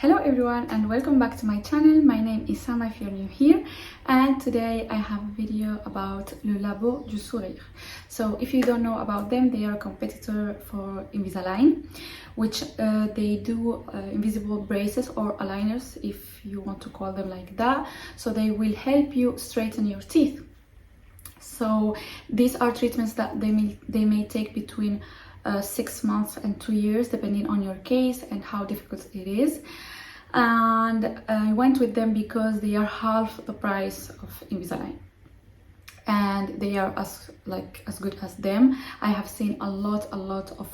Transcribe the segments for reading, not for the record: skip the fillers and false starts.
Hello everyone and welcome back to my channel. My name is Sama if you're new here, and today I have a video about Labo du Sourire. So if you don't know about them, they are a competitor for Invisalign, which they do invisible braces or aligners if you want to call them like that. So they will help you straighten your teeth. So these are treatments that they may take between 6 months and 2 years depending on your case and how difficult it is. And I went with them because they are half the price of Invisalign and they are as good as them. I have seen a lot of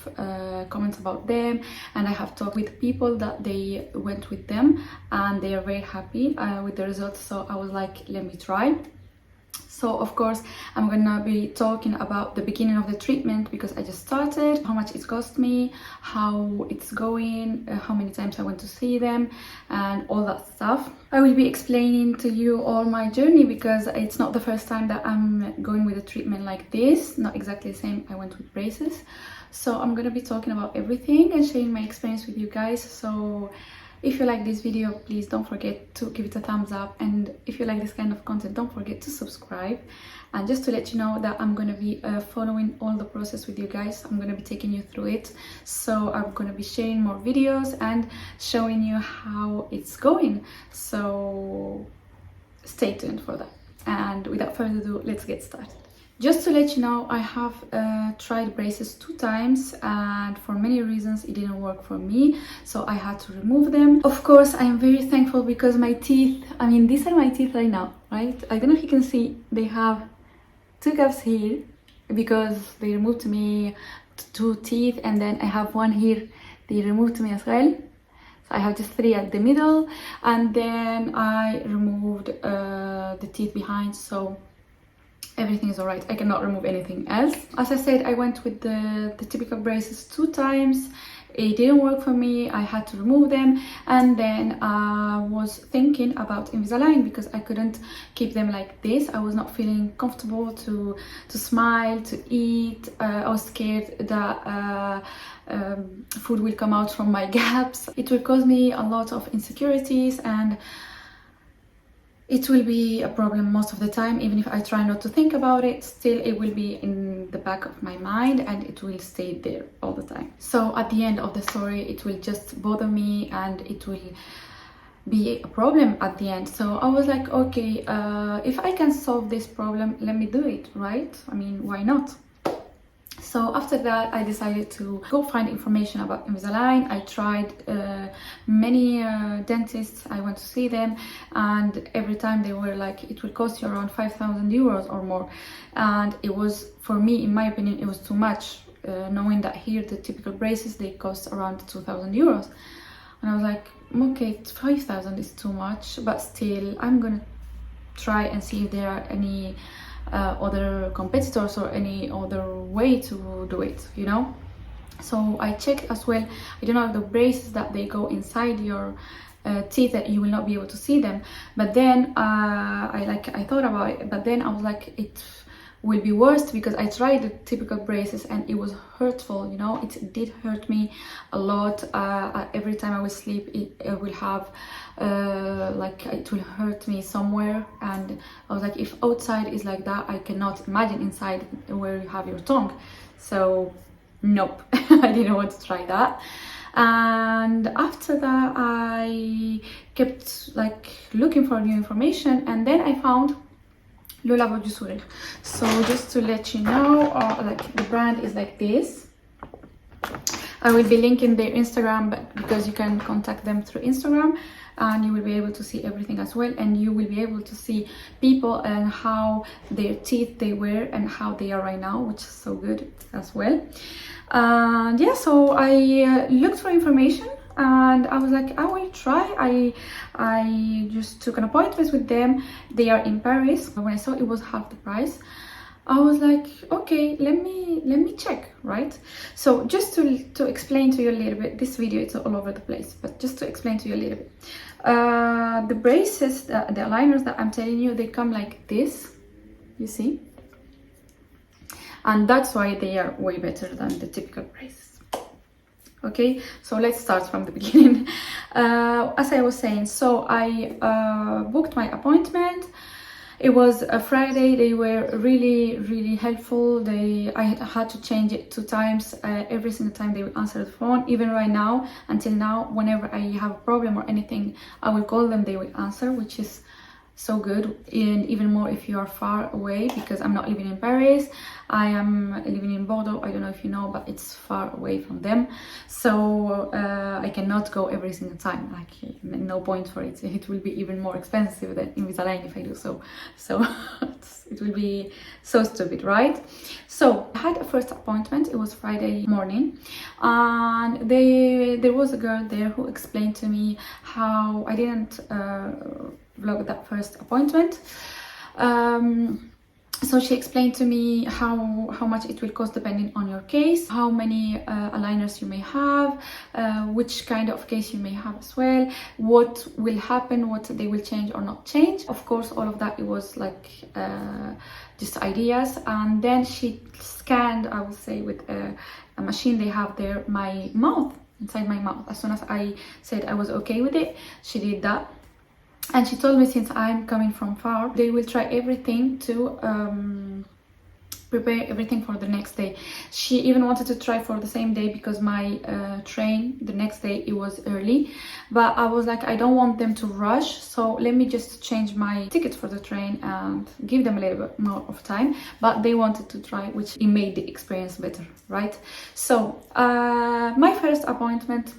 comments about them, and I have talked with people that they went with them and they are very happy with the results. So I was like, let me try. So of course I'm gonna be talking about the beginning of the treatment because I just started, how much it cost me, how it's going, how many times I went to see them and all that stuff. I will be explaining to you all my journey because it's not the first time that I'm going with a treatment like this, not exactly the same. I went with braces. So I'm gonna be talking about everything and sharing my experience with you guys. So if you like this video, please don't forget to give it a thumbs up, and if you like this kind of content, don't forget to subscribe. And just to let you know that I'm going to be following all the process with you guys. I'm going to be taking you through it, so I'm going to be sharing more videos and showing you how it's going, so stay tuned for that. And without further ado, let's get started. Just to let you know, I have tried braces 2 times and for many reasons it didn't work for me, so I had to remove them. Of course, I am very thankful because my teeth, I mean, these are my teeth right now, right? I don't know if you can see, they have 2 gaps here because they removed me 2 teeth, and then I have 1 here they removed me as well. So I have just 3 at the middle, and then I removed the teeth behind, so everything is all right. I cannot remove anything else. As I said, I went with the typical braces 2 times. It didn't work for me. I had to remove them, and then I was thinking about Invisalign because I couldn't keep them like this. I was not feeling comfortable to smile, to eat. I was scared that food will come out from my gaps. It will cause me a lot of insecurities, and it will be a problem most of the time. Even if I try not to think about it, still it will be in the back of my mind and it will stay there all the time. So at the end of the story, it will just bother me and it will be a problem at the end. So I was like, okay, if I can solve this problem, let me do it, right? I mean, why not? So after that, I decided to go find information about Invisalign. I tried many dentists. I went to see them, and every time they were like, it will cost you around 5,000 euros or more. And it was, for me, in my opinion, it was too much, knowing that here the typical braces, they cost around 2,000 euros. And I was like, okay, 5,000 is too much, but still, I'm gonna try and see if there are any other competitors or any other way to do it, you know. So I checked as well. I don't know, the braces that they go inside your teeth, that you will not be able to see them. But then I thought about it, but then I was like, it will be worse because I tried the typical braces and it was hurtful, you know. It did hurt me a lot. Every time I will sleep, it will have it will hurt me somewhere, and I was like, if outside is like that, I cannot imagine inside where you have your tongue. So nope. I didn't want to try that. And after that, I kept like looking for new information, and then I found Labo du Sourire. So just to let you know, like the brand is like this. I will be linking their Instagram, but because you can contact them through Instagram, and you will be able to see everything as well, and you will be able to see people and how their teeth they were and how they are right now, which is so good as well. And yeah, so I looked for information and I was like, I will try. I just took an appointment with them. They are in Paris. When I saw it was half the price, I was like, okay, let me check, right? So just to explain to you a little bit, this video is all over the place, but just to explain to you a little bit, the braces, the aligners that I'm telling you, they come like this, you see, and that's why they are way better than the typical braces. Okay, so let's start from the beginning. As I was saying, so I booked my appointment. It was a Friday. They were really helpful. I had to change it 2 times. Every single time they would answer the phone. Even right now, until now, whenever I have a problem or anything, I will call them, they will answer, which is so good. And even more if you are far away, because I'm not living in Paris, I am living in Bordeaux. I don't know if you know, but it's far away from them, so I cannot go every single time. Like, no point for it. It will be even more expensive than Invisalign if I do so it will be so stupid, right? So I had a first appointment. It was Friday morning, and there was a girl there who explained to me how I didn't vlog that first appointment. So she explained to me how much it will cost depending on your case, how many aligners you may have, which kind of case you may have as well, what will happen, what they will change or not change. Of course, all of that, it was like just ideas. And then she scanned, I would say, with a machine they have there, my mouth, inside my mouth. As soon as I said I was okay with it, she did that. And she told me, since I'm coming from far, they will try everything to prepare everything for the next day. She even wanted to try for the same day, because my train the next day, it was early. But I was like, I don't want them to rush, so let me just change my ticket for the train and give them a little bit more of time. But they wanted to try, which it made the experience better, right? So my first appointment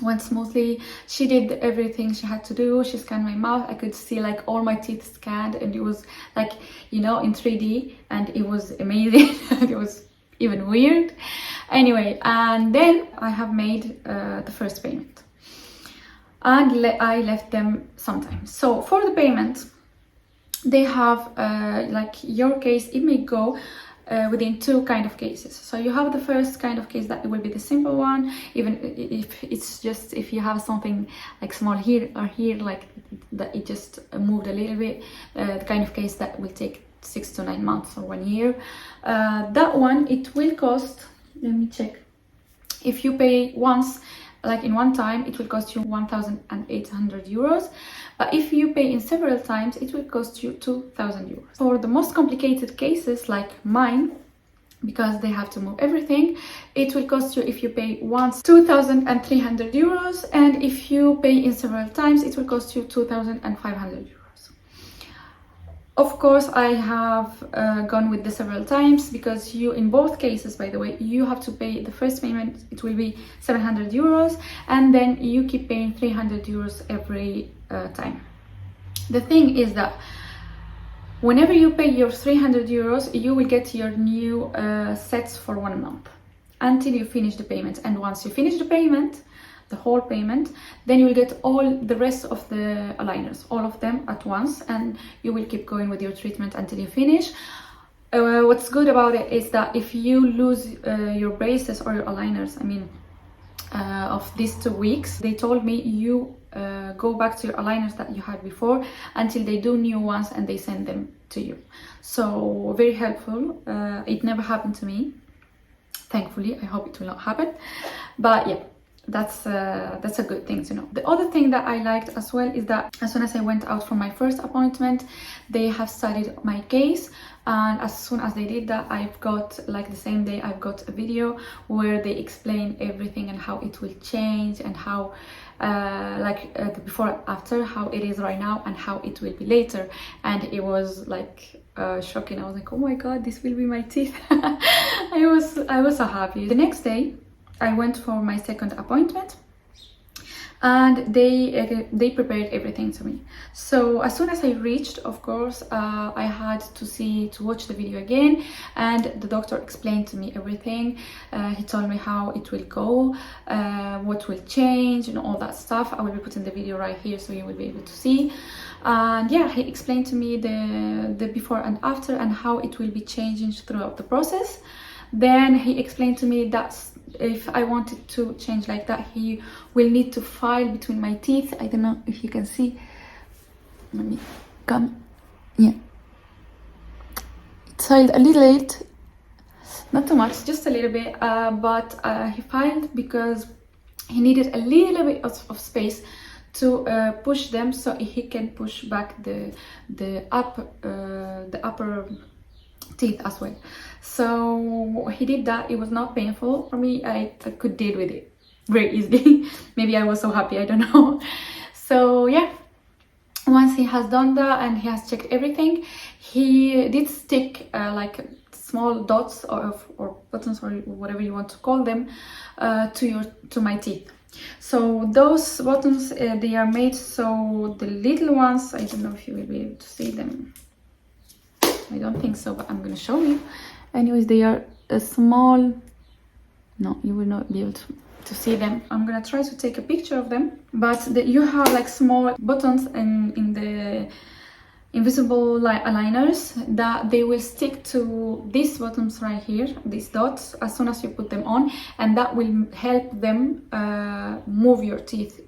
went smoothly. She did everything she had to do. She scanned my mouth. I could see like all my teeth scanned, and it was like, you know, in 3D, and it was amazing. It was even weird. Anyway, and then I have made the first payment, and I left them sometimes. So for the payment, they have like your case, it may go within 2 kind of cases. So you have the first kind of case, that it will be the simple one, even if it's just if you have something like small here or here, like that it just moved a little bit, the kind of case that will take 6 to 9 months or 1 year. That one, it will cost, let me check, if you pay once, like in one time, it will cost you 1,800 euros. But if you pay in several times, it will cost you 2,000 euros. For the most complicated cases like mine, because they have to move everything, it will cost you, if you pay once, 2,300 euros. And if you pay in several times, it will cost you 2,500 euros. Of course, I have gone with the several times, because you, in both cases, by the way, you have to pay the first payment. It will be 700 euros, and then you keep paying 300 euros every time. The thing is that whenever you pay your 300 euros, you will get your new sets for 1 month until you finish the payment. And once you finish the payment, the whole payment, then you will get all the rest of the aligners, all of them at once, and you will keep going with your treatment until you finish. What's good about it is that if you lose your braces or your aligners, I mean, of these 2 weeks, they told me you go back to your aligners that you had before until they do new ones and they send them to you. So very helpful. It never happened to me, thankfully. I hope it will not happen, but yeah, that's a good thing to know. The other thing that I liked as well is that as soon as I went out from my first appointment, they have studied my case, and as soon as they did that, I've got, like the same day, I've got a video where they explain everything and how it will change, and how the before and after, how it is right now and how it will be later. And it was like shocking. I was like, oh my god, this will be my teeth. I was so happy. The next day I went for my second appointment, and they prepared everything to me. So as soon as I reached, of course, I had to watch the video again, and the doctor explained to me everything. He told me how it will go, what will change, and all that stuff. I will be putting the video right here so you will be able to see. And yeah, he explained to me the before and after, and how it will be changing throughout the process. Then he explained to me that if I wanted to change like that, he will need to file between my teeth. I don't know if you can see. Let me come. Yeah, it's filed a little bit, not too much, just a little bit, but he filed because he needed a little bit of space to push them, so he can push back the upper teeth as well. So he did that. It was not painful for me. I could deal with it very easily. Maybe I was so happy, I don't know. So yeah, once he has done that and he has checked everything, he did stick like small dots or buttons or whatever you want to call them to my teeth. So those buttons, they are made so the little ones, I don't know if you will be able to see them. I don't think so, but I'm gonna show you. Anyways, they are a small, no, you will not be able to see them. I'm gonna try to take a picture of them, but you have like small buttons in the invisible aligners that they will stick to these buttons right here, these dots, as soon as you put them on, and that will help them move your teeth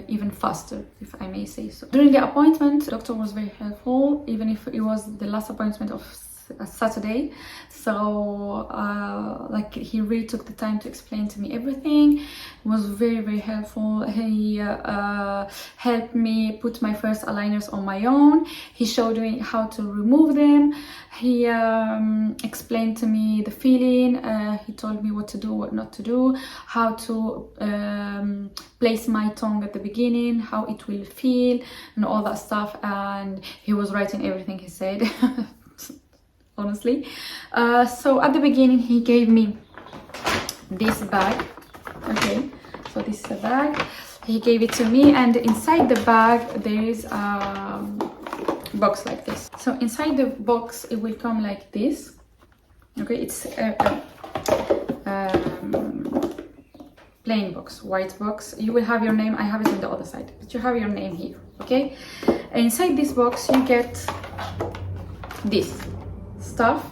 even faster, if I may say so. During the appointment, the doctor was very helpful, even if it was the last appointment of a Saturday. So like he really took the time to explain to me everything. It was very, very helpful. He helped me put my first aligners on my own. He showed me how to remove them. He explained to me the feeling. He told me what to do, what not to do, how to place my tongue at the beginning, how it will feel, and all that stuff. And he was writing everything he said. Honestly. So at the beginning he gave me this bag. Okay, so this is a bag. He gave it to me, and inside the bag there is a box like this. So inside the box it will come like this. Okay, it's a plain box, white box. You will have your name. I have it on the other side, but you have your name here. Okay, inside this box you get this stuff,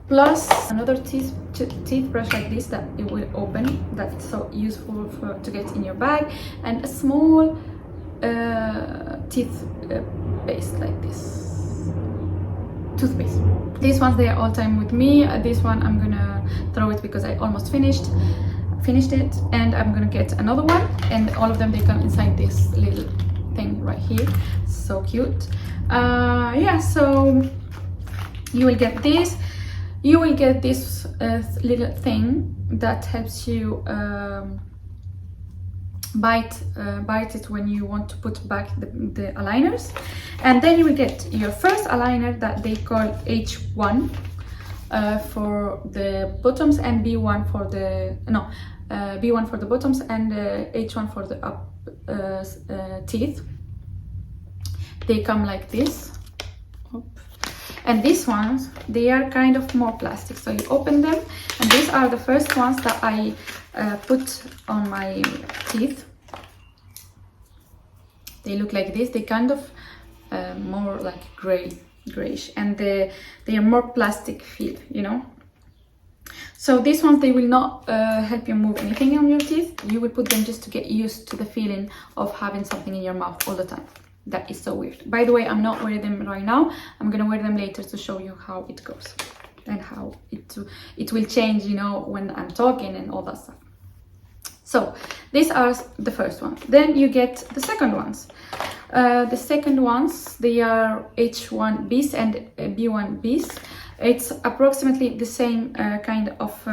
plus another teeth brush like this that it will open, that's so useful to get in your bag, and a small teeth paste like this, toothpaste. These ones, they are all time with me. This one I'm gonna throw it because I almost finished it, and I'm gonna get another one, and all of them, they come inside this little thing right here. So cute. Yeah, so you will get this. You will get this little thing that helps you bite it when you want to put back the aligners. And then you will get your first aligner that they call H1 for the bottoms, and B1 for the B1 for the bottoms, and H1 for the up teeth. They come like this. And these ones, they are kind of more plastic, so you open them, and these are the first ones that I put on my teeth. They look like this. They kind of more like grayish, and they are more plastic feel, you know. So these ones, they will not help you move anything on your teeth. You will put them just to get used to the feeling of having something in your mouth all the time. That is so weird. By the way, I'm not wearing them right now. I'm gonna wear them later to show you how it goes and how it will change, you know, when I'm talking and all that stuff. So these are the first one. Then you get the second ones. The second ones, they are H1Bs and B1Bs. It's approximately the same kind of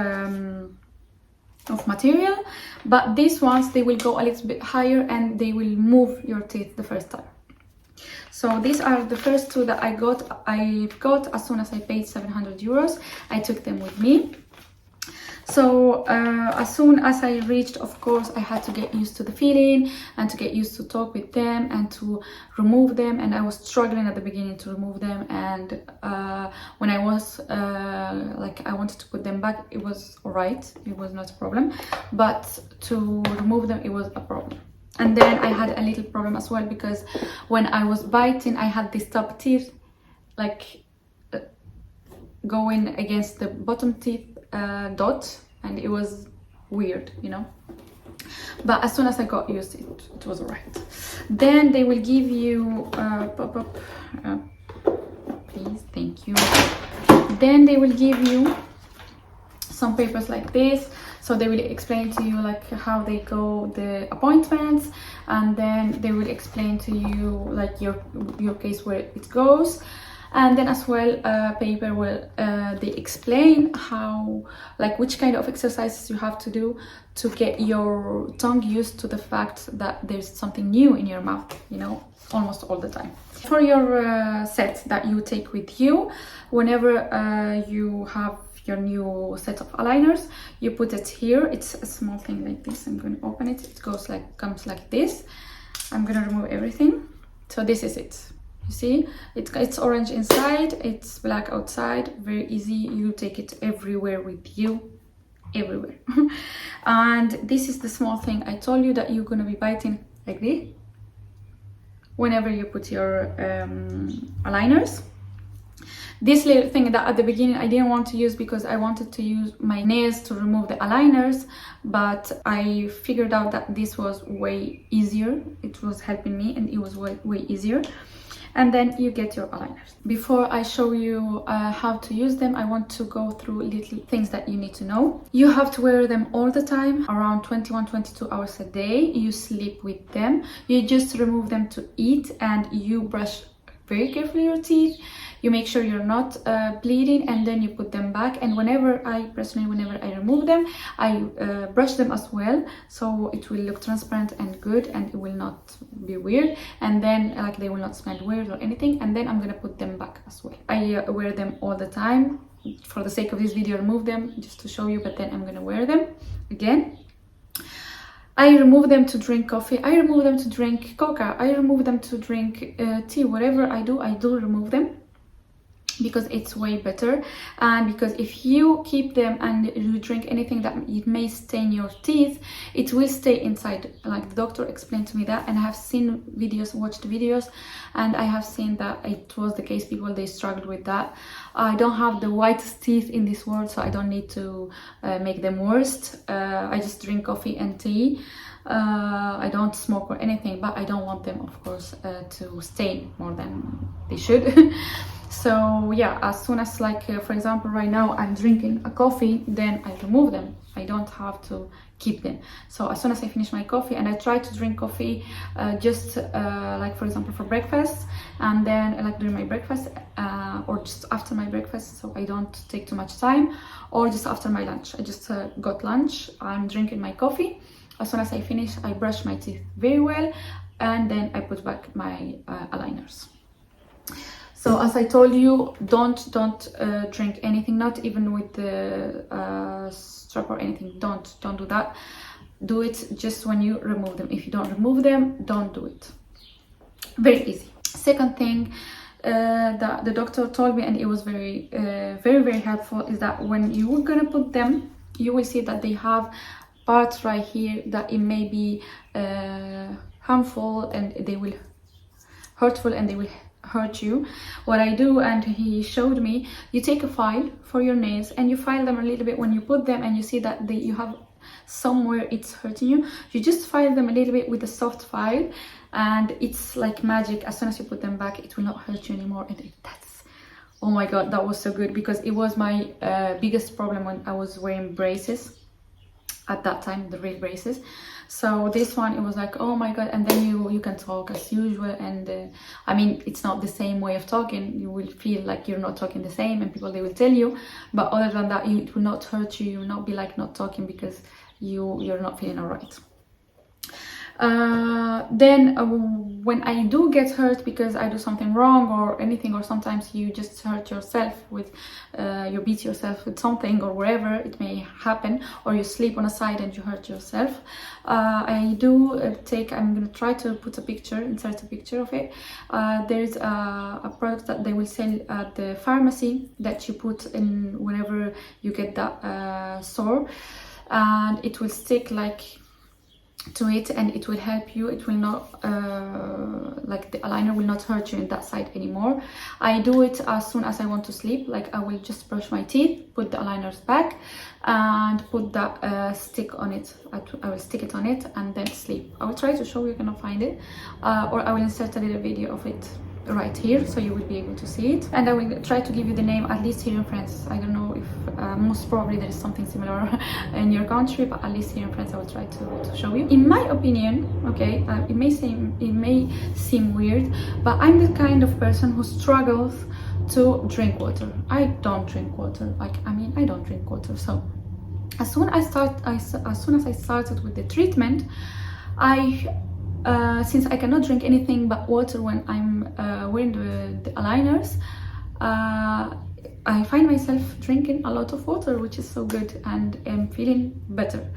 material, but these ones, they will go a little bit higher and they will move your teeth the first time. So these are the first two that I got as soon as I paid 700 euros. I took them with me. So as soon as I reached, of course, I had to get used to the feeling and to get used to talk with them and to remove them. And I was struggling at the beginning to remove them. And when I was like, I wanted to put them back, it was all right. It was not a problem. But to remove them, it was a problem. And then I had a little problem as well, because when I was biting, I had this top teeth like going against the bottom teeth dot, and it was weird, you know. But as soon as I got used to it, it was alright. Then they will give you please, thank you. Then they will give you some papers like this, so they will explain to you like how they go the appointments, and then they will explain to you like your case where it goes. And then as well paper where they explain how, like, which kind of exercises you have to do to get your tongue used to the fact that there's something new in your mouth, you know, almost all the time. For your set that you take with you, whenever you have your new set of aligners, you put it here. It's a small thing like this. I'm going to open it. It comes like this. I'm going to remove everything. So this is it. You see, it's orange inside, it's black outside. Very easy. You take it everywhere with you, everywhere. And this is the small thing I told you that you're going to be biting like this whenever you put your aligners. This little thing that at the beginning I didn't want to use because I wanted to use my nails to remove the aligners, but I figured out that this was way easier. It was helping me and it was way easier. And then you get your aligners. Before I show you how to use them, I want to go through little things that you need to know. You have to wear them all the time, around 21-22 hours a day. You sleep with them. You just remove them to eat, and you brush very carefully your teeth. You make sure you're not bleeding, and then you put them back. And whenever I remove them, I brush them as well, so it will look transparent and good, and it will not be weird, and then like they will not smell weird or anything. And then I'm gonna put them back as well. I wear them all the time. For the sake of this video, remove them just to show you, but then I'm gonna wear them again. I remove them to drink coffee, I remove them to drink coca, I remove them to drink tea. Whatever I do remove them, because it's way better. And because if you keep them and you drink anything that it may stain your teeth, it will stay inside. Like the doctor explained to me that, and I have seen videos, watched videos, and I have seen that it was the case. People, they struggled with that. I don't have the whitest teeth in this world, so I don't need to make them worse. I just drink coffee and tea. I don't smoke or anything, but I don't want them, of course, to stain more than they should. So yeah, as soon as, like for example right now I'm drinking a coffee, then I remove them. I don't have to keep them. So as soon as I finish my coffee, and I try to drink coffee just like for example for breakfast, and then like during my breakfast or just after my breakfast, so I don't take too much time, or just after my lunch. I just got lunch, I'm drinking my coffee. As soon as I finish, I brush my teeth very well, and then I put back my aligners. So as I told you, don't drink anything, not even with the strap or anything. Don't do that. Do it just when you remove them. If you don't remove them, don't do it. Very easy. Second thing that the doctor told me, and it was very helpful, is that when you're gonna put them, you will see that they have parts right here that it may be harmful, and they will hurtful, and they will hurt you. What I do, and he showed me, you take a file for your nails and you file them a little bit when you put them, and you see that you have somewhere it's hurting you. You just file them a little bit with a soft file, and it's like magic. As soon as you put them back, it will not hurt you anymore. And that's, oh my god, that was so good, because it was my biggest problem when I was wearing braces at that time, the real braces. So this one, it was like, oh my god. And then you can talk as usual, and I mean, it's not the same way of talking. You will feel like you're not talking the same, and people, they will tell you, but other than that, it will not hurt you. You will not be like not talking because you're not feeling all right. Then when I do get hurt because I do something wrong or anything, or sometimes you just hurt yourself with you beat yourself with something, or wherever it may happen, or you sleep on a side and you hurt yourself, I do I'm gonna try to put a picture, insert a picture of it. There's a product that they will sell at the pharmacy that you put in whenever you get that sore, and it will stick like to it, and it will help you. It will not like the aligner will not hurt you in that side anymore. I do it as soon as I want to sleep. Like I will just brush my teeth, put the aligners back, and put that stick on it. I will stick it on it and then sleep. I will try to show you, cannot find it, or I will insert a little video of it right here, so you will be able to see it. And I will try to give you the name, at least here in France. I don't know if most probably there is something similar in your country, but at least here in France I will try to show you. In my opinion, okay, it may seem weird, but I'm the kind of person who struggles to drink water. I don't drink water. I don't drink water. So as soon as I started with the treatment, since I cannot drink anything but water when I'm wearing the aligners, I find myself drinking a lot of water, which is so good, and I'm feeling better.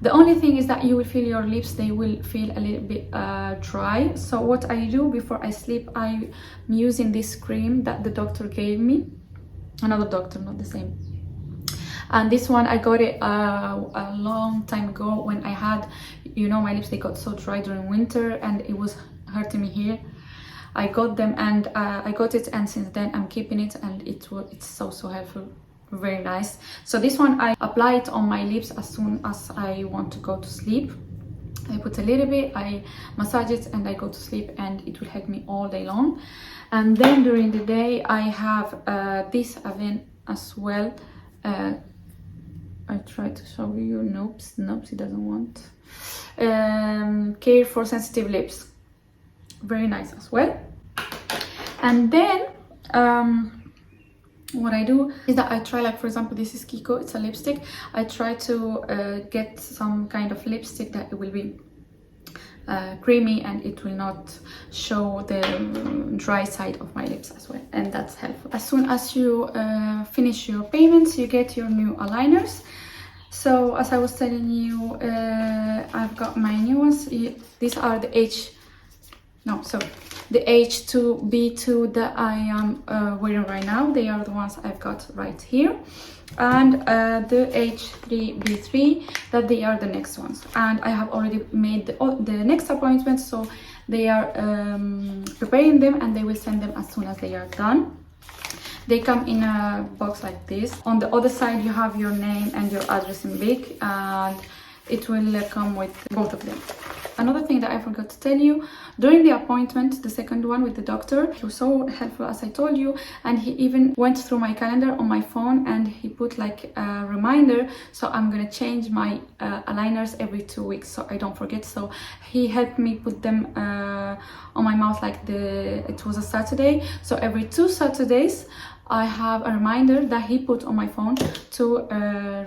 The only thing is that you will feel your lips, they will feel a little bit dry. So what I do before I sleep, I'm using this cream that the doctor gave me. Another doctor, not the same. And this one I got it a long time ago when I had, you know, my lips, they got so dry during winter and it was hurting me here. I got them and I got it, and since then I'm keeping it, and it's so helpful, very nice. So this one I apply it on my lips as soon as I want to go to sleep. I put a little bit, I massage it, and I go to sleep, and it will help me all day long. And then during the day I have this Avene as well. I try to show you. Nope, it doesn't want. Care for sensitive lips, very nice as well. And then what I do is that I try, like for example, this is Kiko, it's a lipstick. I try to get some kind of lipstick that it will be creamy and it will not show the dry side of my lips as well, and that's helpful. As soon as you finish your payments, you get your new aligners. So as I was telling you, I've got my new ones. These are the the H2B2 that I am wearing right now. They are the ones I've got right here, and the H3B3, that they are the next ones. And I have already made the next appointment, so they are preparing them, and they will send them as soon as they are done. They come in a box like this. On the other side you have your name and your address in big, and it will come with both of them. Another thing that I forgot to tell you, during the appointment, the second one with the doctor, he was so helpful, as I told you, and he even went through my calendar on my phone and he put like a reminder, so I'm gonna change my aligners every 2 weeks so I don't forget. So he helped me put them on my mouth, like it was a Saturday, so every 2 Saturdays I have a reminder that he put on my phone to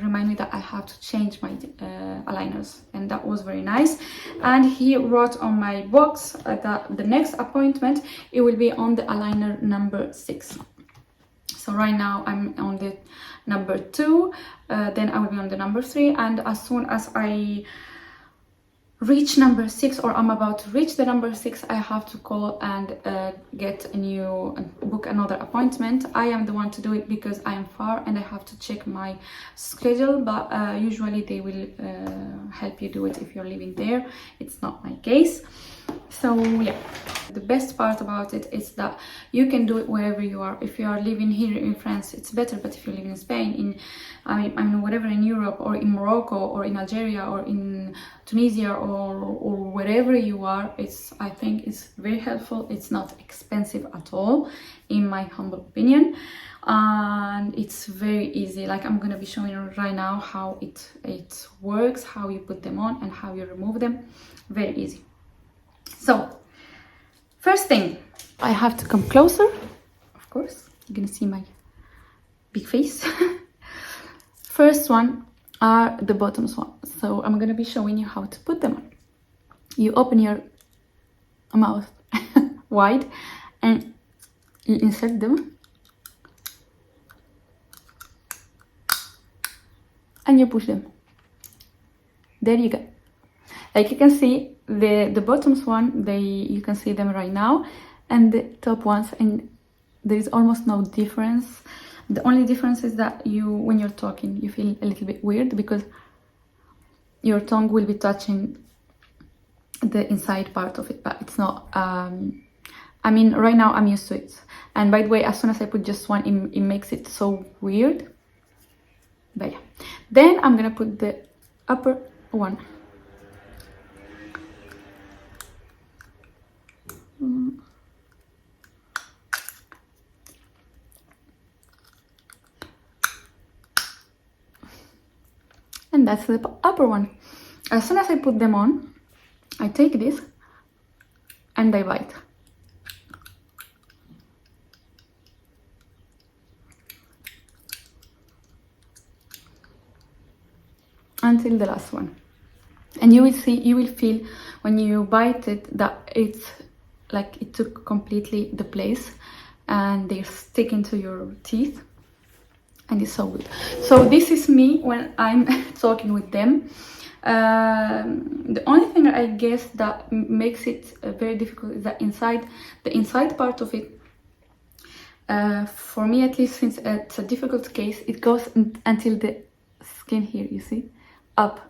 remind me that I have to change my aligners, and that was very nice. And he wrote on my box that the next appointment, it will be on the aligner number 6. So right now I'm on the number 2, then I will be on the number 3, and as soon as I reach number 6, or I'm about to reach the number 6, I have to call and book another appointment. I am the one to do it because I am far and I have to check my schedule, but usually they will help you do it if you're living there. It's not my case. So yeah, the best part about it is that you can do it wherever you are. If you are living here in France, it's better, but if you live in Spain, I mean whatever, in Europe or in Morocco or in Algeria or in Tunisia or wherever you are, I think it's very helpful. It's not expensive at all, in my humble opinion, and it's very easy. Like I'm gonna be showing you right now how it works, how you put them on and how you remove them. Very easy. So first thing, I have to come closer, of course, you're gonna see my big face. First one are the bottoms one, so I'm gonna be showing you how to put them on. You open your mouth wide and you insert them and you push them. There you go. Like you can see, the bottoms one, you can see them right now, and the top ones, and there is almost no difference. The only difference is that when you're talking, you feel a little bit weird because your tongue will be touching the inside part of it, but it's not. I mean, right now I'm used to it. And by the way, as soon as I put just one, it makes it so weird. But yeah, then I'm gonna put the upper one. That's the upper one. As soon as I put them on, I take this and I bite. Until the last one. And you will feel when you bite it that it's like it took completely the place and they stick into your teeth, and it's so good. So this is me when I'm talking with them. The only thing I guess that makes it very difficult is that the inside part of it, for me at least, since it's a difficult case, it goes until the skin here, you see, up.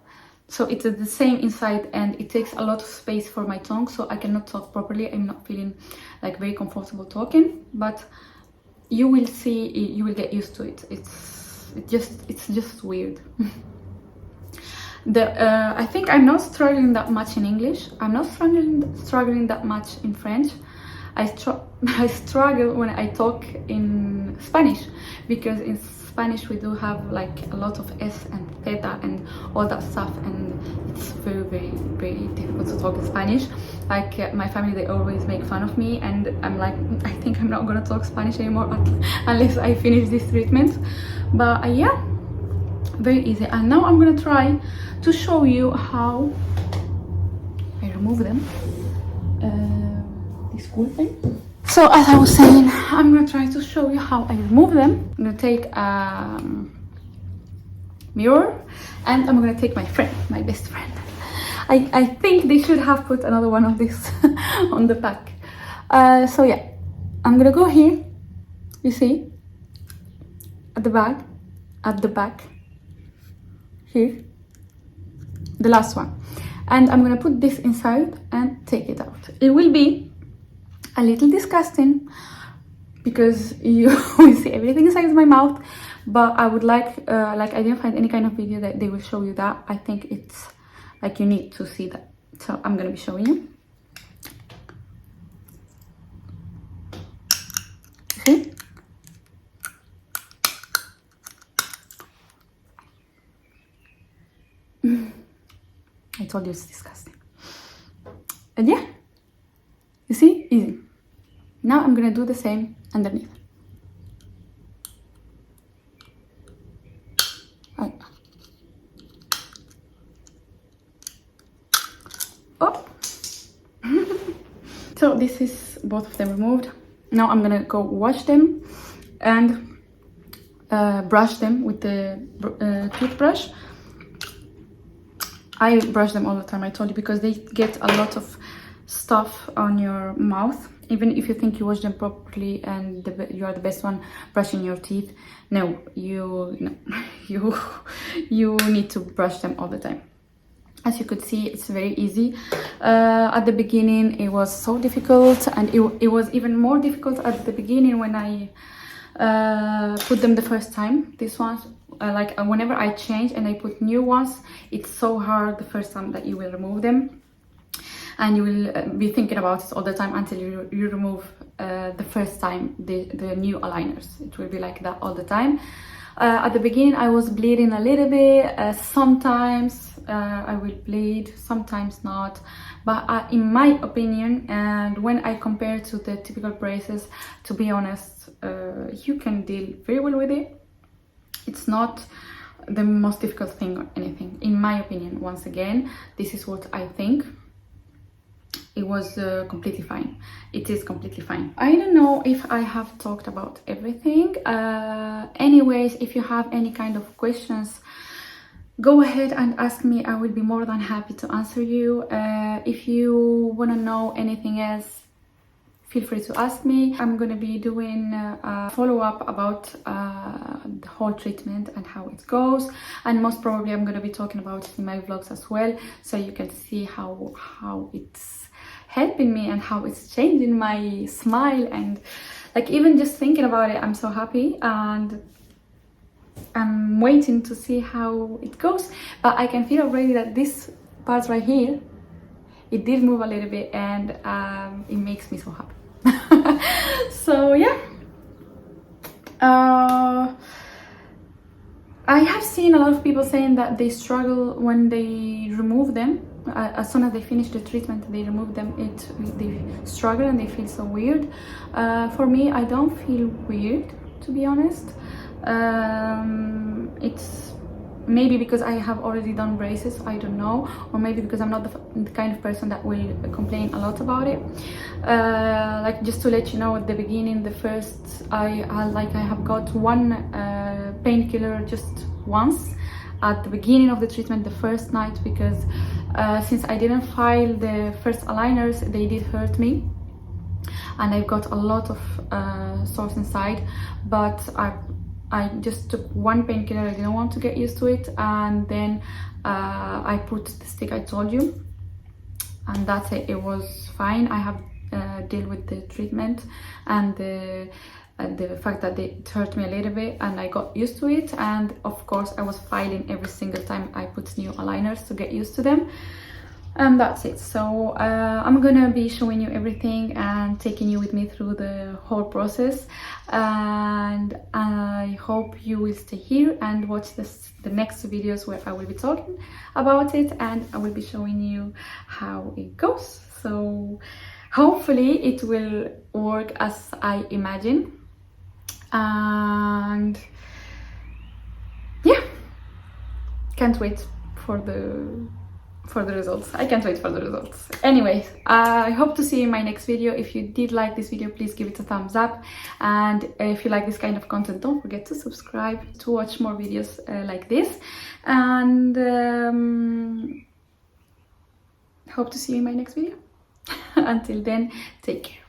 So it's the same inside, and it takes a lot of space for my tongue, so I cannot talk properly. I'm not feeling like very comfortable talking, but you will see, you will get used to it. It's just weird. I think I'm not struggling that much in English. I'm not struggling that much in French. I struggle when I talk in Spanish, because in Spanish we do have like a lot of S and theta and all that stuff, and it's very, very, very difficult to talk in Spanish. Like my family, they always make fun of me, and I'm like, I think I'm not gonna talk Spanish anymore unless I finish this treatment. But yeah, very easy. And now I'm gonna try to show you how I remove them. This cool thing. So as I was saying, I'm gonna try to show you how I remove them. I'm gonna take a mirror, and I'm gonna take my friend, my best friend. I think they should have put another one of this on the pack. So yeah, I'm gonna go here, you see, at the back, here, the last one. And I'm gonna put this inside and take it out. It will be a little disgusting because you will see everything inside my mouth, but I would like I didn't find any kind of video that they will show you that. I think it's like you need to see that, so I'm gonna be showing you. See? I told you it's disgusting. And yeah, you see, easy. Now I'm gonna do the same underneath. Right. Oh. So this is both of them removed. Now I'm gonna go wash them and brush them with the toothbrush. I brush them all the time, I told you, because they get a lot of stuff on your mouth. Even if you think you wash them properly and you are the best one brushing your teeth, no, you need to brush them all the time. As you could see, it's very easy. At the beginning it was so difficult, and it was even more difficult at the beginning when I put them the first time. This one, whenever I change and I put new ones, it's so hard the first time that you will remove them, and you will be thinking about it all the time until you remove the first time the new aligners. It will be like that all the time. At the beginning I was bleeding a little bit. Sometimes I will bleed, sometimes not, but in my opinion, and when I compare to the typical braces, to be honest, you can deal very well with it. It's not the most difficult thing or anything, in my opinion. Once again, this is what I think. It was completely fine. It is completely fine. I don't know if I have talked about everything. Anyways, if you have any kind of questions, go ahead and ask me. I will be more than happy to answer you. If you want to know anything else, feel free to ask me. I'm going to be doing a follow-up about the whole treatment and how it goes, and most probably I'm going to be talking about it in my vlogs as well, so you can see how it's helping me and how it's changing my smile. And like, even just thinking about it, I'm so happy, and I'm waiting to see how it goes. But I can feel already that this part right here, it did move a little bit, and it makes me so happy. So yeah, I have seen a lot of people saying that they struggle when they remove them. As soon as they finish the treatment, they remove them, they struggle and they feel so weird. For me, I don't feel weird, to be honest. It's maybe because I have already done braces, I don't know, or maybe because I'm not the kind of person that will complain a lot about it. Like, just to let you know, at the beginning, the first I have got one painkiller just once at the beginning of the treatment, the first night, because since I didn't file the first aligners, they did hurt me and I've got a lot of sores inside. But I just took one painkiller, I didn't want to get used to it, and then I put the stick I told you, and that's it. It was fine. I have dealt with the treatment and the fact that it hurt me a little bit, and I got used to it. And of course I was filing every single time I put new aligners to get used to them. And that's it. So I'm gonna be showing you everything and taking you with me through the whole process, and I hope you will stay here and watch the next videos where I will be talking about it and I will be showing you how it goes. So hopefully it will work as I imagine, and yeah, can't wait for the results. I can't wait for the results. Anyway, I hope to see you in my next video. If you did like this video, please give it a thumbs up, and if you like this kind of content, don't forget to subscribe to watch more videos like this. And hope to see you in my next video. Until then, take care.